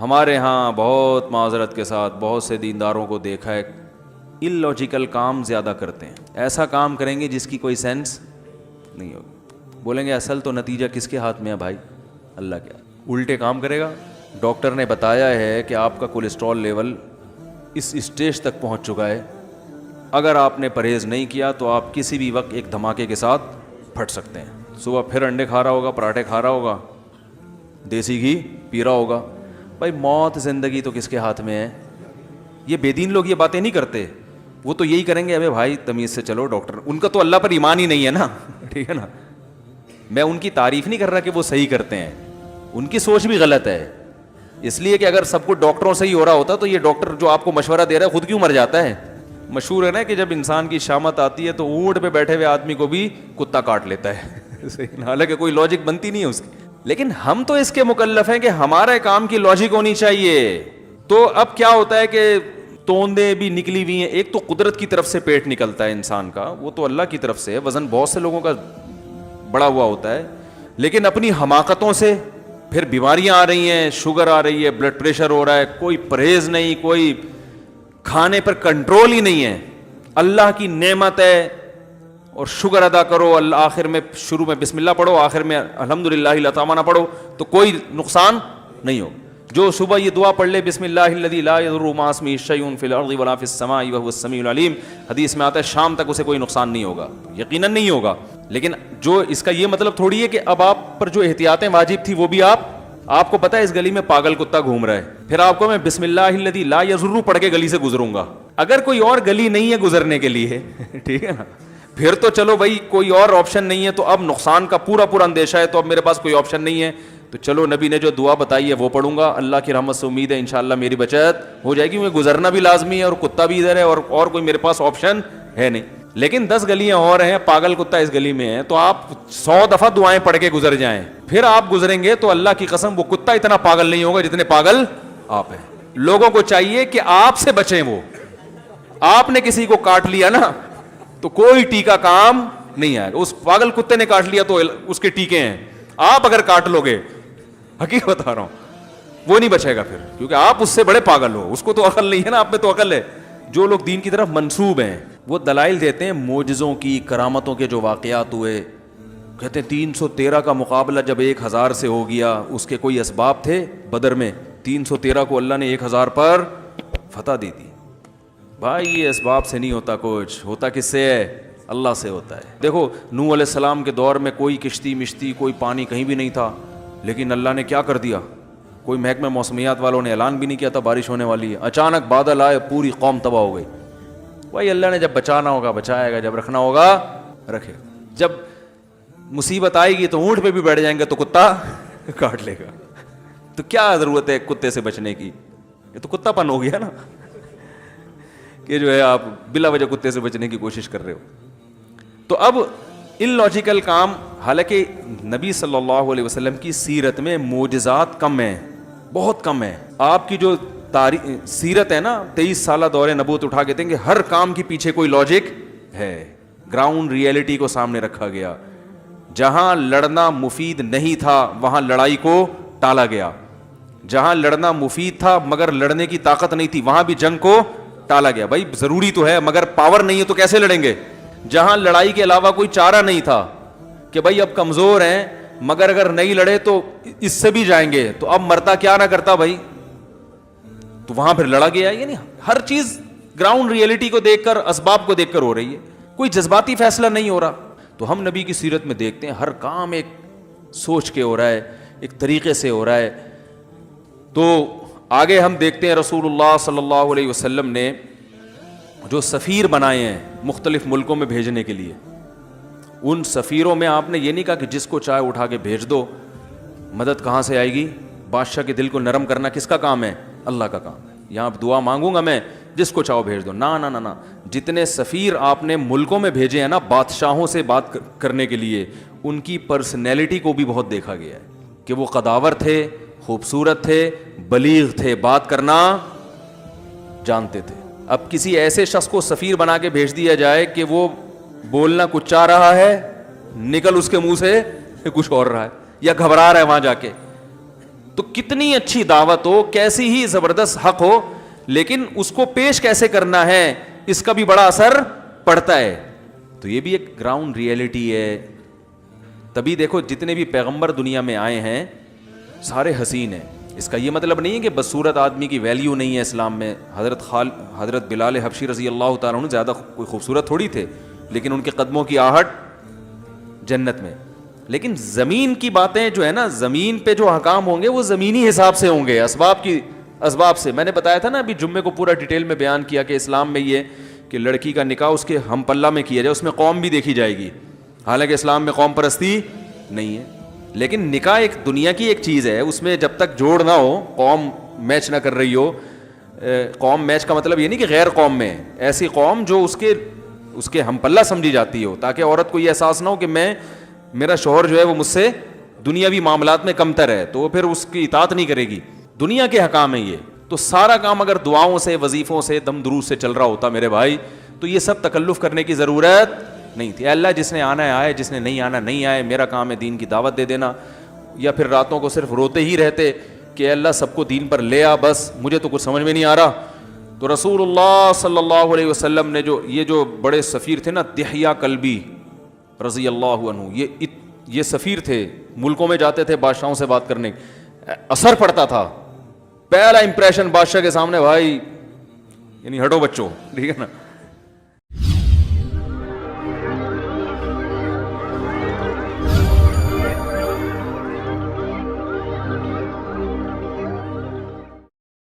ہمارے ہاں بہت معذرت کے ساتھ بہت سے دینداروں کو دیکھا ہے ان لاجیکل کام زیادہ کرتے ہیں. ایسا کام کریں گے جس کی کوئی سینس نہیں ہوگی. بولیں گے اصل تو نتیجہ کس کے ہاتھ میں ہے بھائی؟ اللہ کیا الٹے کام کرے گا. ڈاکٹر نے بتایا ہے کہ آپ کا کولیسٹرول لیول اس اسٹیج تک پہنچ چکا ہے, اگر آپ نے پرہیز نہیں کیا تو آپ کسی بھی وقت ایک دھماکے کے ساتھ پھٹ سکتے ہیں. صبح پھر انڈے کھا رہا ہوگا, پراٹھے کھا رہا ہوگا, دیسی گھی پی رہا ہوگا. بھائی موت زندگی تو کس کے ہاتھ میں ہے؟ یہ بے دین لوگ یہ باتیں نہیں کرتے. وہ تو یہی کریں گے ابے بھائی تمیز سے چلو ڈاکٹر. ان کا تو اللہ پر ایمان ہی نہیں ہے نا, ٹھیک ہے نا. میں ان کی تعریف نہیں کر رہا کہ وہ صحیح کرتے ہیں, ان کی سوچ بھی غلط ہے. اس لیے کہ اگر سب کچھ ڈاکٹروں سے ہی ہو رہا ہوتا تو یہ ڈاکٹر جو آپ کو مشورہ دے رہا ہے خود کیوں مر جاتا ہے؟ مشہور ہے نا کہ جب انسان کی شامت آتی ہے تو اونٹ پہ بیٹھے ہوئے آدمی کو بھی کتا کاٹ لیتا ہے. حالانکہ کوئی لاجک بنتی نہیں ہے اس کی. لیکن ہم تو اس کے مکلف ہیں کہ ہمارے کام کی لاجک ہونی چاہیے. تو اب کیا ہوتا ہے کہ توندے بھی نکلی ہوئی ہیں. ایک تو قدرت کی طرف سے پیٹ نکلتا ہے انسان کا, وہ تو اللہ کی طرف سے ہے. وزن بہت سے لوگوں کا بڑا ہوا ہوتا ہے, لیکن اپنی حماقتوں سے پھر بیماریاں آ رہی ہیں, شوگر آ رہی ہے, بلڈ پریشر ہو رہا ہے, کوئی پرہیز نہیں, کوئی کھانے پر کنٹرول ہی نہیں ہے. اللہ کی نعمت ہے اور شکر ادا کرو. اللہ آخر میں شروع میں بسم اللہ پڑھو, آخر میں الحمدللہ العطامہ نہ پڑھو تو کوئی نقصان نہیں ہو. جو صبح یہ دعا پڑھ لے بسم اللہ الذی لا یضر مع اسمہ شیء فی الارض ولا فی السماء وهو السمیع العلیم, حدیث میں آتا ہے شام تک اسے کوئی نقصان نہیں ہوگا. یقیناً نہیں ہوگا, لیکن جو اس کا یہ مطلب تھوڑی ہے کہ اب آپ پر جو احتیاطیں واجب تھی وہ بھی آپ کو پتہ ہے اس گلی میں پاگل کتا گھوم رہا ہے, پھر آپ کو میں بسم اللہ الذی لا یضر پڑھ کے گلی سے گزروں گا. اگر کوئی اور گلی نہیں ہے گزرنے کے لیے, ٹھیک ہے نا, پھر تو چلو بھائی کوئی اور آپشن نہیں ہے, تو اب نقصان کا پورا اندیشہ ہے, تو اب میرے پاس کوئی آپشن نہیں ہے, تو چلو نبی نے جو دعا بتائی ہے وہ پڑھوں گا. اللہ کی رحمت سے امید ہے انشاءاللہ میری بچت ہو جائے گی. مجھے گزرنا بھی لازمی ہے اور کتا بھی ادھر ہے اور کوئی میرے پاس آپشن ہے نہیں. لیکن 10 گلیاں اور ہیں, پاگل کتا اس گلی میں ہے, تو آپ 100 دفعہ دعائیں پڑھ کے گزر جائیں, پھر آپ گزریں گے تو اللہ کی قسم وہ کتا اتنا پاگل نہیں ہوگا جتنے پاگل آپ ہیں. لوگوں کو چاہیے کہ آپ سے بچیں. وہ آپ نے کسی کو کاٹ لیا نا تو کوئی ٹیکا کام نہیں آئے گا. اس پاگل کتے نے کاٹ لیا تو اس کے ٹیکے ہیں. آپ اگر کاٹ لو گے, حقیقت بتا رہا ہوں, وہ نہیں بچے گا پھر, کیونکہ آپ اس سے بڑے پاگل ہو. اس کو تو عقل نہیں ہے نا, آپ میں تو عقل ہے. جو لوگ دین کی طرف منسوب ہیں وہ دلائل دیتے ہیں معجزوں کی, کرامتوں کے جو واقعات ہوئے. کہتے ہیں 313 کا مقابلہ جب 1000 سے ہو گیا, اس کے کوئی اسباب تھے بدر میں, 313 کو اللہ نے 1000 پر فتح دی تھی. بھائی یہ اسباب سے نہیں ہوتا کچھ, ہوتا کس سے ہے؟ اللہ سے ہوتا ہے. دیکھو نوح علیہ السلام کے دور میں کوئی کشتی مشتی کوئی پانی کہیں بھی نہیں تھا, لیکن اللہ نے کیا کر دیا, کوئی محکمہ موسمیات والوں نے اعلان بھی نہیں کیا تھا بارش ہونے والی ہے, اچانک بادل آئے, پوری قوم تباہ ہو گئی. بھائی اللہ نے جب بچانا ہوگا بچائے گا, جب رکھنا ہوگا رکھے گا. جب مصیبت آئے گی تو اونٹ پہ بھی بیٹھ جائیں گے تو کتا کاٹ لے گا. تو کیا ضرورت ہے کتے سے بچنے کی؟ یہ تو کتا پن ہو گیا نا کہ جو ہے آپ بلا وجہ کتے سے بچنے کی کوشش کر رہے ہو. تو اب ان لاجیکل کام, حالانکہ نبی صلی اللہ علیہ وسلم کی سیرت میں معجزات کم ہیں, بہت کم ہیں. آپ کی جو سیرت ہے نا, 23 سالہ دور نبوت اٹھا کے دیں گے, ہر کام کے پیچھے کوئی لاجک ہے. گراؤنڈ ریئلٹی کو سامنے رکھا گیا. جہاں لڑنا مفید نہیں تھا وہاں لڑائی کو ٹالا گیا. جہاں لڑنا مفید تھا مگر لڑنے کی طاقت نہیں تھی وہاں بھی جنگ کو ٹالا گیا. بھائی ضروری تو ہے مگر پاور نہیں ہے تو کیسے لڑیں گے؟ جہاں لڑائی کے علاوہ کوئی چارہ نہیں تھا کہ بھائی اب کمزور ہیں مگر اگر نہیں لڑے تو اس سے بھی جائیں گے, تو اب مرتا کیا نہ کرتا بھائی, تو وہاں پھر لڑا گیا. یہ نہیں, ہر چیز گراؤنڈ ریئلٹی کو دیکھ کر, اسباب کو دیکھ کر ہو رہی ہے, کوئی جذباتی فیصلہ نہیں ہو رہا. تو ہم نبی کی سیرت میں دیکھتے ہیں ہر کام ایک سوچ کے ہو رہا ہے, ایک طریقے سے ہو رہا ہے. تو آگے ہم دیکھتے ہیں رسول اللہ صلی اللہ علیہ وسلم نے جو سفیر بنائے ہیں مختلف ملکوں میں بھیجنے کے لیے, ان سفیروں میں آپ نے یہ نہیں کہا کہ جس کو چاہے اٹھا کے بھیج دو. مدد کہاں سے آئے گی؟ بادشاہ کے دل کو نرم کرنا کس کا کام ہے؟ اللہ کا کام ہے. یہاں دعا مانگوں گا میں, جس کو چاہو بھیج دو. نا, جتنے سفیر آپ نے ملکوں میں بھیجے ہیں نا بادشاہوں سے بات کرنے کے لیے, ان کی پرسنالٹی کو بھی بہت دیکھا گیا ہے کہ وہ قداور تھے, خوبصورت تھے, بلیغ تھے, بات کرنا جانتے تھے. اب کسی ایسے شخص کو سفیر بنا کے بھیج دیا جائے کہ وہ بولنا کچھ چاہ رہا ہے, نکل اس کے منہ سے کچھ اور رہا ہے, یا گھبرا رہا ہے وہاں جا کے, تو کتنی اچھی دعوت ہو, کیسی ہی زبردست حق ہو, لیکن اس کو پیش کیسے کرنا ہے اس کا بھی بڑا اثر پڑتا ہے. تو یہ بھی ایک گراؤنڈ ریئلٹی ہے. تبھی دیکھو جتنے بھی پیغمبر دنیا میں آئے ہیں سارے حسین ہیں. اس کا یہ مطلب نہیں ہے کہ بدصورت آدمی کی ویلیو نہیں ہے اسلام میں. حضرت بلال حبشی رضی اللہ تعالیٰ عنہ زیادہ کوئی خوبصورت تھوڑی تھے, لیکن ان کے قدموں کی آہٹ جنت میں. لیکن زمین کی باتیں جو ہے نا, زمین پہ جو احکام ہوں گے وہ زمینی حساب سے ہوں گے, اسباب سے. میں نے بتایا تھا نا ابھی جمعے کو پورا ڈیٹیل میں بیان کیا کہ اسلام میں یہ کہ لڑکی کا نکاح اس کے ہم پلہ میں کیا جائے, اس میں قوم بھی دیکھی جائے گی. حالانکہ اسلام میں قوم پرستی نہیں ہے, لیکن نکاح ایک دنیا کی ایک چیز ہے, اس میں جب تک جوڑ نہ ہو, قوم میچ نہ کر رہی ہو. قوم میچ کا مطلب یہ نہیں کہ غیر قوم میں, ایسی قوم جو اس کے ہم پلہ سمجھی جاتی ہو, تاکہ عورت کو یہ احساس نہ ہو کہ میرا شوہر جو ہے وہ مجھ سے دنیاوی معاملات میں کمتر ہے, تو وہ پھر اس کی اطاعت نہیں کرے گی. دنیا کے حکام ہیں یہ. تو سارا کام اگر دعاؤں سے, وظیفوں سے, دم دروس سے چل رہا ہوتا میرے بھائی, تو یہ سب تکلف کرنے کی ضرورت نہیں تھی. اللہ جس نے آنا ہے آئے, جس نے نہیں آنا نہیں آئے, میرا کام ہے دین کی دعوت دے دینا. یا پھر راتوں کو صرف روتے ہی رہتے کہ اللہ سب کو دین پر لے آ, بس مجھے تو کچھ سمجھ میں نہیں آ رہا. تو رسول اللہ صلی اللہ علیہ وسلم نے جو بڑے سفیر تھے نا, دحیہ کلبی رضی اللہ عنہ, یہ سفیر تھے, ملکوں میں جاتے تھے بادشاہوں سے بات کرنے, اثر پڑتا تھا. پہلا امپریشن بادشاہ کے سامنے, بھائی یعنی ہٹو بچوں, ٹھیک ہے نا,